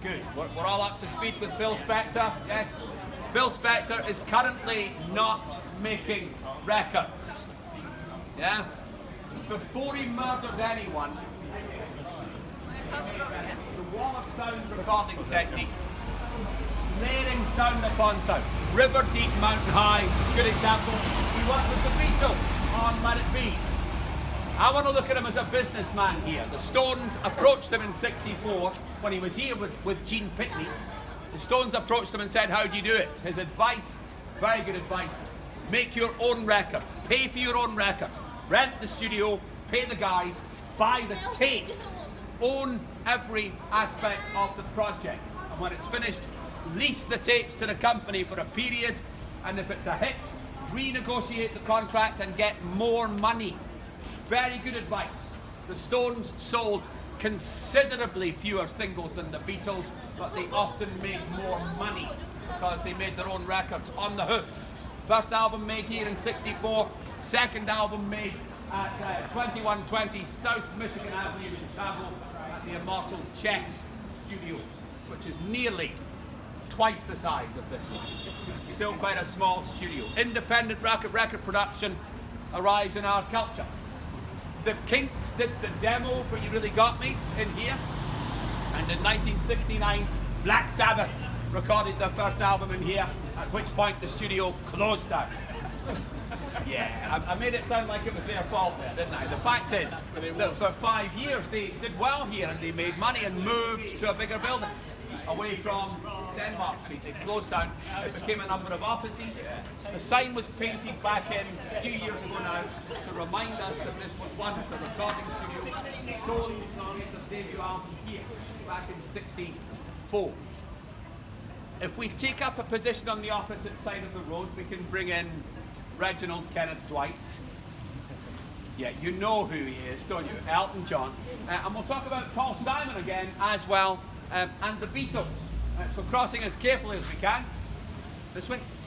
Good. We're all up to speed with Phil Spector. Yes. Phil Spector is currently not making records. Yeah. Before he murdered anyone, the wall of sound recording technique, layering sound upon sound, river deep, mountain high. Good example. He worked with the Beatles on Let It Be. I want to look at him as a businessman here. The Stones approached him in '64 when he was here with Gene Pitney. The Stones approached him and said, how do you do it? His advice, very good advice, make your own record, pay for your own record, rent the studio, pay the guys, buy the tape, own every aspect of the project. And when it's finished, lease the tapes to the company for a period, and if it's a hit, renegotiate the contract and get more money. Very good advice. The Stones sold considerably fewer singles than the Beatles, but they often made more money because they made their own records on the hoof. First album made here in '64, second album made at 2120 South Michigan Avenue in Chicago at the Immortal Chess Studios, which is nearly twice the size of this one. Still quite a small studio. Independent record production arrives in our culture. The Kinks did the demo for You Really Got Me in here, and in 1969 Black Sabbath recorded their first album in here, at which point the studio closed down. Yeah, I made it sound like it was their fault there, didn't I? The fact is that for 5 years they did well here and they made money and moved to a bigger building away from Denmark Street. They closed down. It became a number of offices. The sign was painted back in a few years ago now to remind us that this was once a recording studio. Sold the debut album here back in '64. If we take up a position on the opposite side of the road, we can bring in Reginald Kenneth Dwight. Yeah, you know who he is, don't you? Elton John. And we'll talk about Paul Simon again as well, and the Beatles. So crossing as carefully as we can. This way.